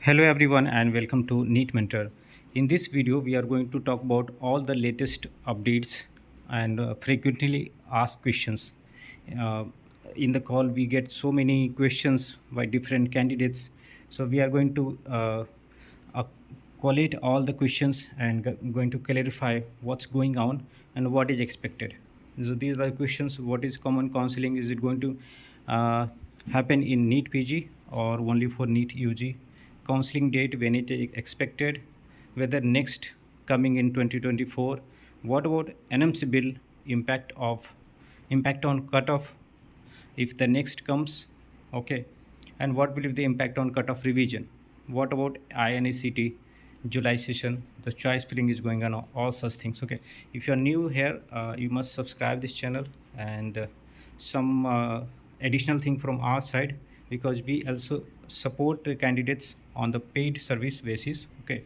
Hello everyone and welcome to NEET Mentor. In this video, we are going to talk about all the latest updates and frequently asked questions. Uh, in the call, we get so many questions by different candidates. So we are going to uh, collate all the questions and going to clarify what's going on and what is expected. So these are questions. What is common counseling? Is it going to uh, happen in NEET PG or only for NEET UG? Counseling date when it is expected, whether next coming in 2024, what about NMC bill, impact on cutoff if the next comes, okay, and what will be the impact on cutoff revision, what about INICET July session, the choice filling is going on, all such things. Okay, if you're new here, you must subscribe this channel and some additional thing from our side, because we also support the candidates on the paid service basis. Okay,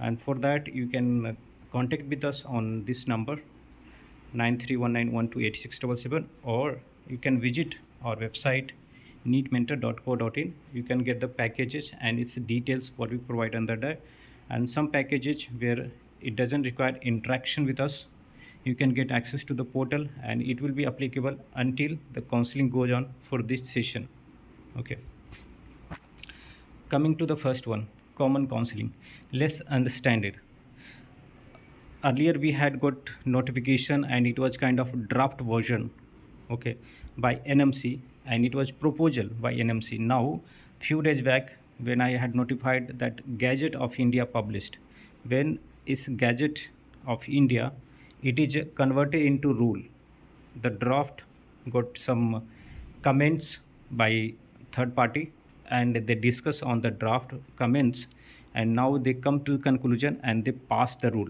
and for that you can contact with us on this number 9319128677, or you can visit our website neetmentor.co.in. You can get the packages and its details what we provide under that, and some packages where it doesn't require interaction with us. You can get access to the portal and it will be applicable until the counseling goes on for this session. Okay, coming to the first one, common counseling. Let's understand it. Earlier we had got notification and it was kind of draft version, okay, by NMC, and it was proposal by NMC. Now few days back when I had notified that Gazette of India published, when is Gazette of India, it is converted into rule. The draft got some comments by third party and they discuss on the draft comments, and now they come to conclusion and they pass the rule.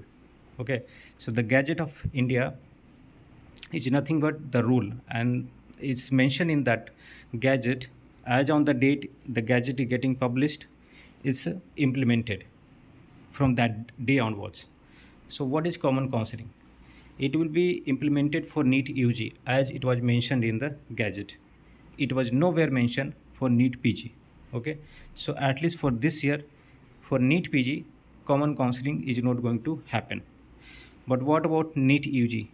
Okay, so the Gazette of India is nothing but the rule, and it's mentioned in that Gazette as on the date the Gazette is getting published is implemented from that day onwards. So what is common counseling? It will be implemented for NEET UG as it was mentioned in the Gazette. It was nowhere mentioned for NEET PG. Okay, so at least for this year, for NEET PG, common counseling is not going to happen. But what about NEET UG?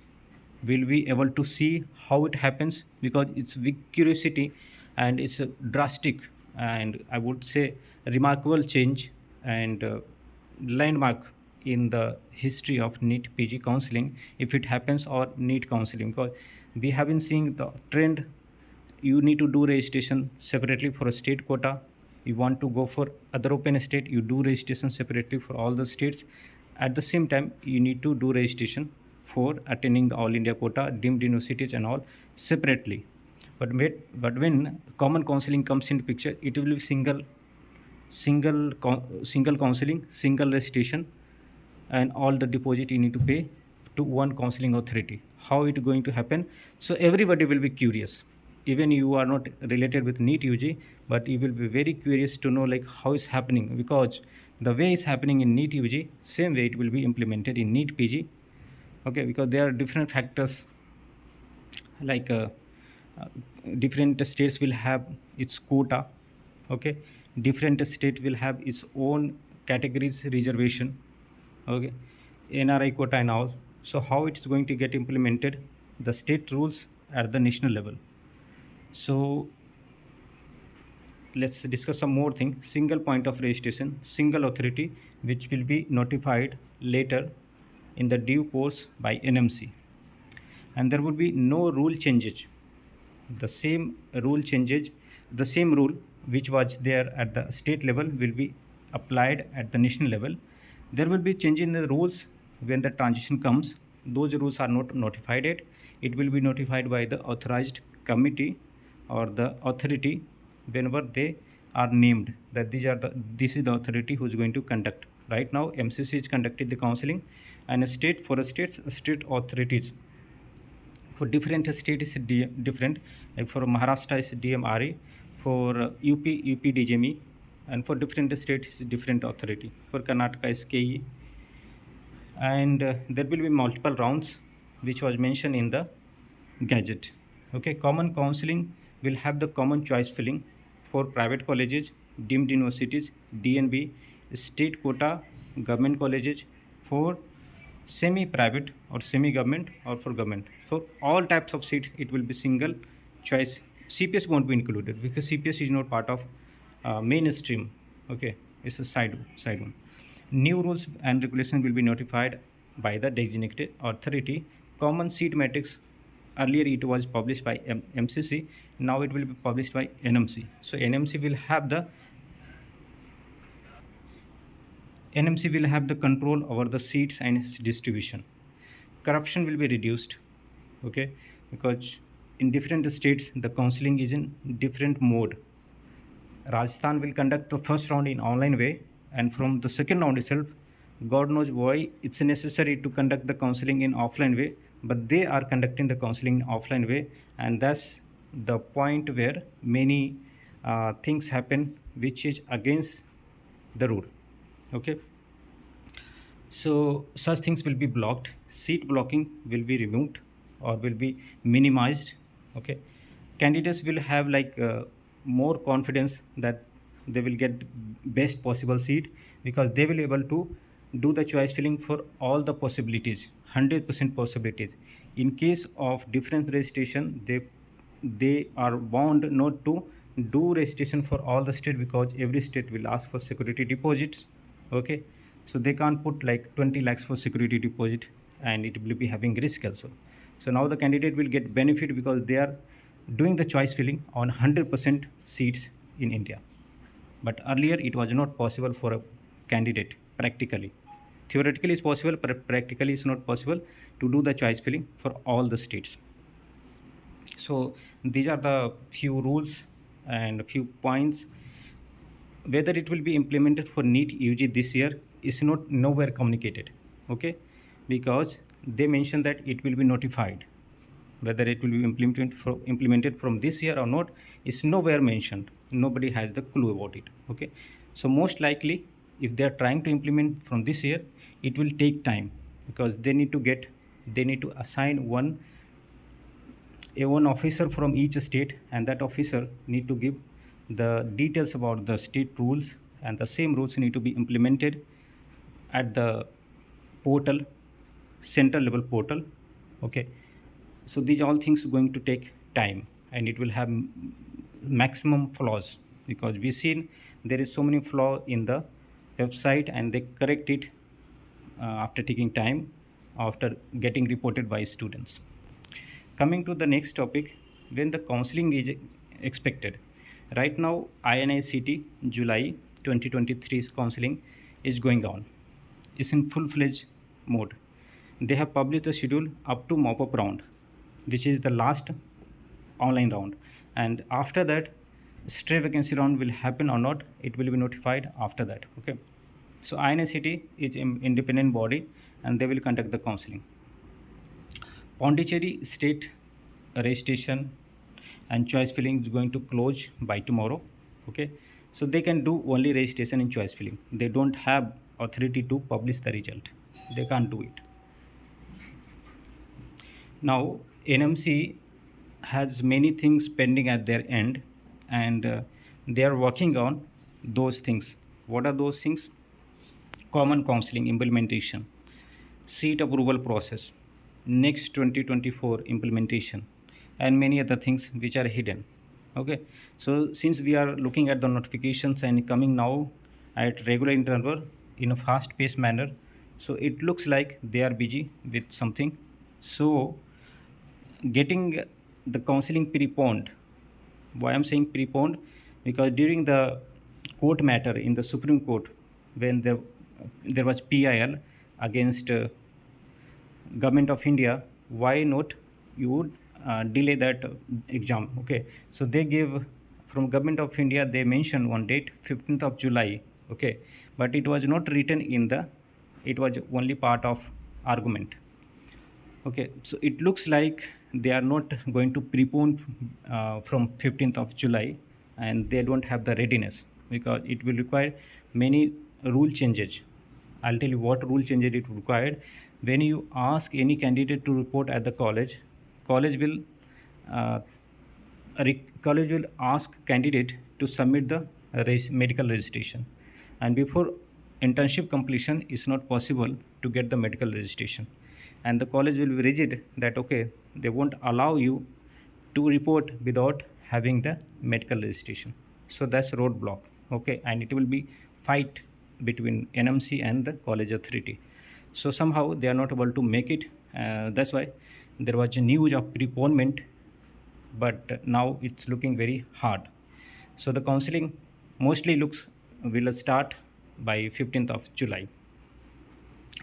Will we able to see how it happens? Because it's big curiosity and it's a drastic and I would say remarkable change and landmark in the history of NEET PG counseling if it happens, or NEET counseling, because we have been seeing the trend. You need to do registration separately for a state quota. You want to go for other open state, you do registration separately for all the states. At the same time, you need to do registration for attending the all India quota, deemed universities and all separately. But when common counseling comes into picture, it will be single counseling, single registration, and all the deposit you need to pay to one counseling authority. How it going to happen? So everybody will be curious. Even you are not related with NEET UG, but you will be very curious to know like how it's happening, because the way it's happening in NEET UG, same way it will be implemented in NEET PG. Okay, because there are different factors, like uh, different states will have its quota. Okay, different state will have its own categories reservation. Okay, NRI quota and all. So how it's going to get implemented? The state rules at the national level. So let's discuss some more thing. Single point of registration, single authority, which will be notified later in the due course by NMC, and there would be no rule changes. The same rule changes, the same rule which was there at the state level will be applied at the national level. There will be change in the rules when the transition comes. Those rules are not notified yet. It will be notified by the authorized committee or the authority whenever they are named, that this is the authority who is going to conduct. Right now MCC is conducting the counseling, and a state, for a state authorities, for different states is different. Like for Maharashtra is DMRE, for UP DGME, and for different states different authority. For Karnataka is KE, and there will be multiple rounds which was mentioned in the Gazette. Okay, common counseling will have the common choice filling for private colleges deemed universities, DNB, state quota, government colleges, for semi-private or semi-government or for government. For all types of seats, it will be single choice. CPS won't be included because CPS is not part of mainstream. Okay, it's a side one. New rules and regulations will be notified by the designated authority. Common seat matrix, earlier it was published by MCC, now it will be published by NMC. So NMC will have the control over the seats and its distribution. Corruption will be reduced, okay, because in different states the counseling is in different mode. Rajasthan will conduct the first round in online way, and from the second round itself, God knows why it's necessary to conduct the counseling in offline way, but they are conducting the counseling in offline way, and that's the point where many things happen which is against the rule. Okay, so such things will be blocked. Seat blocking will be removed or will be minimized. Okay, candidates will have more confidence that they will get best possible seat because they will able to do the choice filling for all the possibilities, 100% possibilities. In case of different registration, they are bound not to do registration for all the state because every state will ask for security deposits. Okay, so they can't put like 20 lakhs for security deposit and it will be having risk also. So now the candidate will get benefit because they are doing the choice filling on 100% seats in India. But earlier it was not possible for a candidate practically. Theoretically it's possible, but practically it's not possible to do the choice filling for all the states. So these are the few rules and a few points. Whether it will be implemented for NEET UG this year is not nowhere communicated. Okay, because they mentioned that it will be notified. Whether it will be implemented from this year or not is nowhere mentioned. Nobody has the clue about it. Okay, so most likely if they are trying to implement from this year, it will take time because they need to assign one officer from each state, and that officer need to give the details about the state rules, and the same rules need to be implemented at the portal, central level portal. Okay, so these all things going to take time and it will have maximum flaws because we've seen there is so many flaw in the website and they correct it after taking time, after getting reported by students. Coming to the next topic, when the counseling is expected. Right now, INICET July 2023's counseling is going on. It's in full-fledged mode. They have published the schedule up to mop-up round, which is the last online round. And after that, stray vacancy round will happen or not, it will be notified after that. Okay. So INICET is an independent body and they will conduct the counseling. Pondicherry state registration and choice filling is going to close by tomorrow. Okay, so they can do only registration and choice filling. They don't have authority to publish the result. They can't do it. Now NMC has many things pending at their end, and they are working on those things. What are those things? Common counseling implementation, seat approval process, next 2024 implementation, and many other things which are hidden. Okay, so since we are looking at the notifications and coming now at regular interval in a fast paced manner, so it looks like they are busy with something. So getting the counseling preponed. Why I'm saying preponed? Because during the court matter in the Supreme Court, when there was PIL against government of India, why not you would delay that exam? Okay, so they gave from government of India, they mentioned one date, 15th of July. Okay, but it was not written in the, it was only part of argument. Okay, so it looks like they are not going to prepone from 15th of July, and they don't have the readiness because it will require many rule changes. I'll tell you what rule changes it required. When you ask any candidate to report at the college, college will uh, college will ask candidate to submit the medical registration, and before internship completion is not possible to get the medical registration, and the college will be rigid that okay, they won't allow you to report without having the medical registration. So that's roadblock. Okay, and it will be fight between NMC and the college authority. So somehow they are not able to make it. That's why there was a news of preponement, but now it's looking very hard. So the counseling mostly looks will start by 15th of July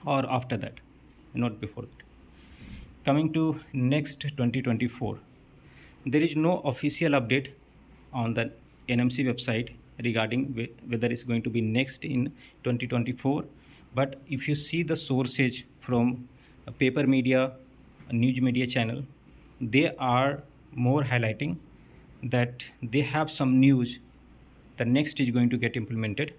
or after that, not before that. Coming to next 2024, there is no official update on the NMC website regarding whether it's going to be next in 2024. But if you see the sources from a paper media, a news media channel, they are more highlighting that they have some news. The next is going to get implemented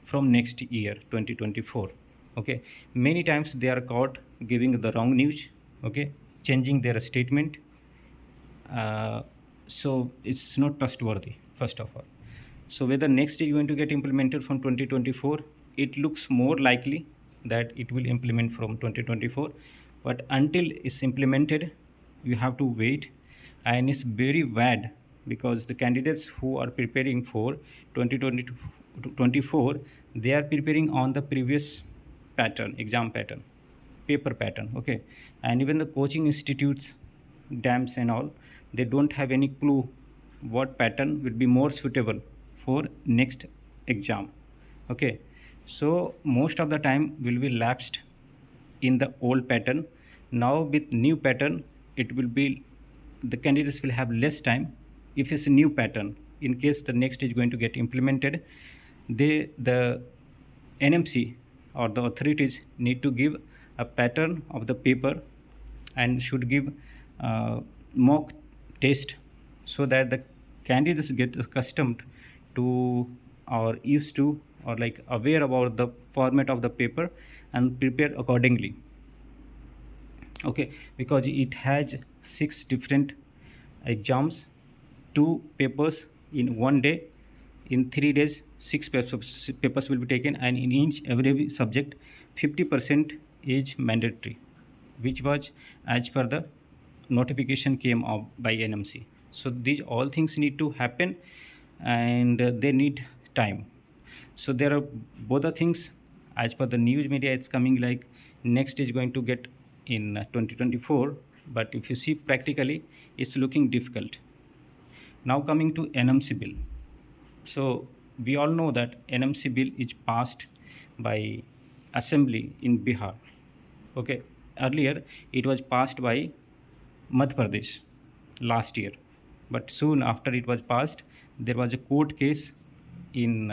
from next year 2024. Okay, many times they are caught giving the wrong news. Okay, changing their statement. So it's not trustworthy, first of all. So whether next is going to get implemented from 2024, it looks more likely that it will implement from 2024. But until it's implemented, you have to wait, and it's very bad because the candidates who are preparing for 2024, they are preparing on the previous pattern, exam pattern, paper pattern. Okay, and even the coaching institutes, dams and all, they don't have any clue what pattern will be more suitable for next exam. Okay, so most of the time will be lapsed in the old pattern. Now with new pattern, it will be, the candidates will have less time. If it's a new pattern, in case the next is going to get implemented, the NMC or the authorities need to give a pattern of the paper and should give mock test, so that the candidates get accustomed to or used to or like aware about the format of the paper and prepare accordingly. Okay, because it has 6 different exams, 2 papers in one day. In 3 days 6 papers will be taken, and in each every subject 50% is mandatory, which was as per the notification came up by NMC. So these all things need to happen, and they need time. So there are both the things. As per the news media, it's coming like next is going to get in 2024, but if you see practically, it's looking difficult. Now coming to NMC bill. So we all know that NMC bill is passed by assembly in Bihar. Okay, earlier it was passed by Madhya Pradesh last year, but soon after it was passed, there was a court case in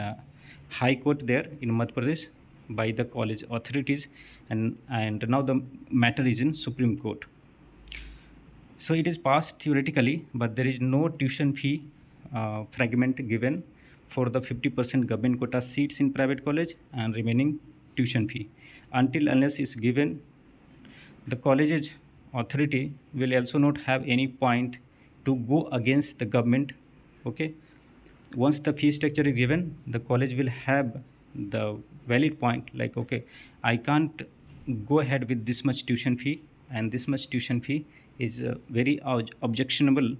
High Court there in Madhya Pradesh by the college authorities, and now the matter is in Supreme Court. So it is passed theoretically, but there is no tuition fee fragment given for the 50% government quota seats in private college and remaining tuition fee. Until unless it's given, the college's authority will also not have any point to go against the government. Okay, once the fee structure is given, the college will have the valid point like okay, I can't go ahead with this much tuition fee, and this much tuition fee is very objectionable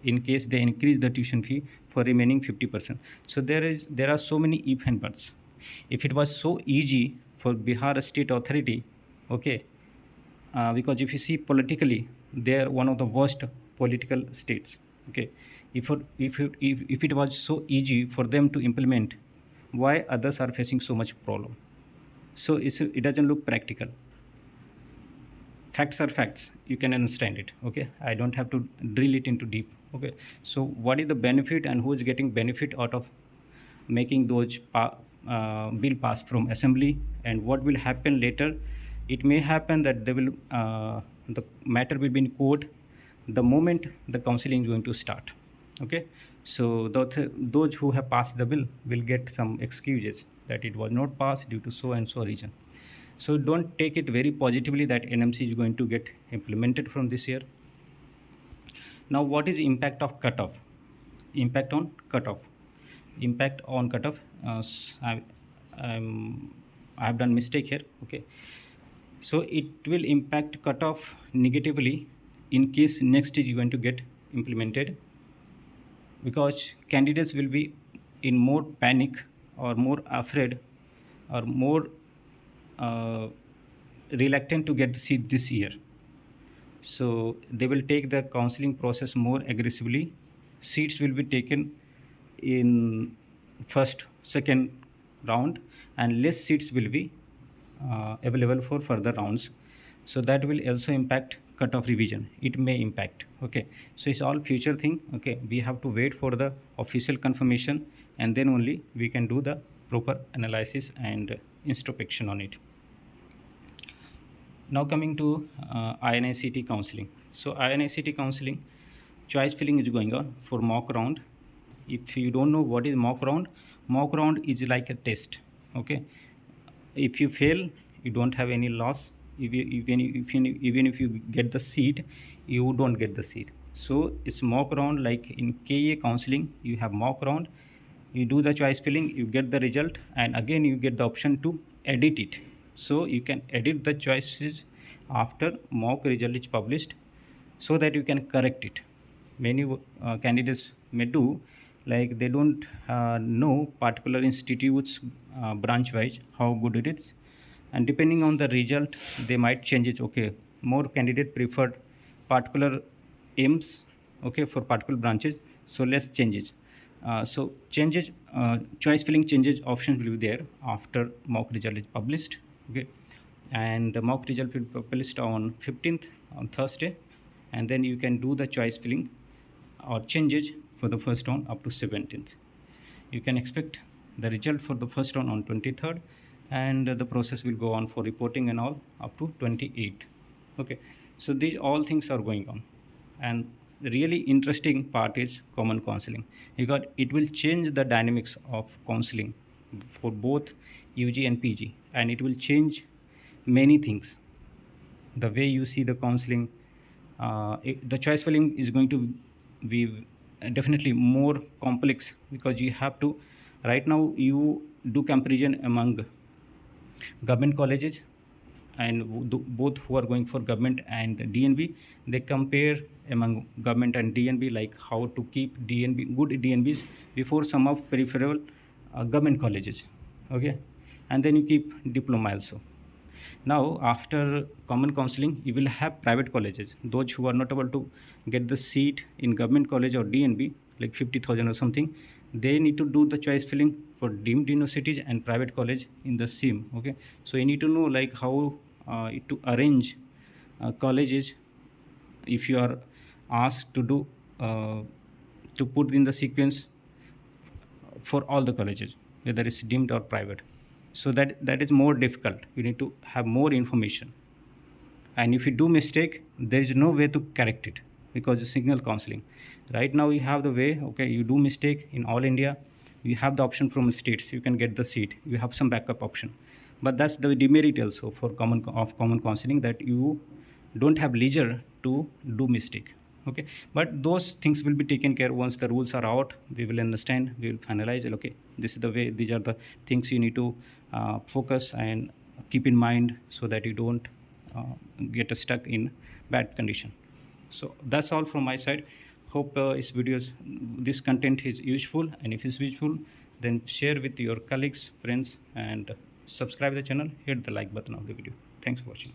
in case they increase the tuition fee for remaining 50%. So there are so many if and buts. If it was so easy for Bihar state authority, okay, because if you see politically, they are one of the worst political states. Okay, if it was so easy for them to implement, why others are facing so much problem? So it doesn't look practical. Facts are facts, you can understand it. Okay, I don't have to drill it into deep. Okay, so what is the benefit and who is getting benefit out of making those bill pass from assembly, and what will happen later? It may happen that they will the matter will be in court the moment the counseling is going to start. Okay, so those who have passed the bill will get some excuses that it was not passed due to so and so reason. So don't take it very positively that NMC is going to get implemented from this year. Now what is the impact of cutoff? Impact on cutoff. impact on cutoff. I have done mistake here. Okay, so it will impact cutoff negatively in case next is going to get implemented, because candidates will be in more panic or more afraid or more uh, reluctant to get the seat this year. So they will take the counseling process more aggressively. Seats will be taken in first, second round, and less seats will be available for further rounds. So that will also impact cutoff revision. It may impact. Okay, so it's all future thing. Okay, we have to wait for the official confirmation, and then only we can do the proper analysis and introspection on it. Now coming to INICT counseling. So INICT counseling, choice filling is going on for mock round. If you don't know what is mock round is like a test. Okay, if you fail, you don't have any loss. Even if you get the seat, you don't get the seat. So it's mock round. Like in KA counseling, you have mock round. You do the choice filling, you get the result, and again you get the option to edit it. So you can edit the choices after mock result is published, so that you can correct it. Many candidates may do, like they don't know particular institutes branch wise how good it is, and depending on the result they might change it. Okay, more candidate preferred particular aims, okay, for particular branches, so let's change it. So changes, choice filling changes options will be there after mock result is published. Okay, and the mock result will be published on 15th, on Thursday, and then you can do the choice filling or changes for the first round up to 17th. You can expect the result for the first round on 23rd, and the process will go on for reporting and all up to 28th. Okay, so these all things are going on, and the really interesting part is common counseling, because it will change the dynamics of counseling for both UG and PG, and it will change many things. The way you see the counseling, the choice filling is going to be definitely more complex, because you have to, right now you do comparison among government colleges, and both who are going for government and DNB, they compare among government and DNB, like how to keep DNB, good DNBs before some of peripheral government colleges. Okay, and then you keep diploma also. Now after common counseling, you will have private colleges, those who are not able to get the seat in government college or DNB, like 50,000 or something, they need to do the choice filling for deemed universities and private college in the same. Okay, so you need to know like how to arrange colleges if you are asked to do to put in the sequence for all the colleges, whether it's deemed or private. So that is more difficult. You need to have more information, and if you do mistake, there is no way to correct it, because the signal counseling right now you have the way. Okay, you do mistake in all India, you have the option from states, you can get the seat, you have some backup option. But that's the demerit also for common counseling, that you don't have leisure to do mistake. Okay, but those things will be taken care once the rules are out. We will understand, we will finalize it. Okay, this is the way, these are the things you need to focus and keep in mind, so that you don't get stuck in bad condition. So that's all from my side. Hope this content is useful, and if it's useful, then share with your colleagues, friends, and subscribe the channel, hit the like button of the video. Thanks for watching.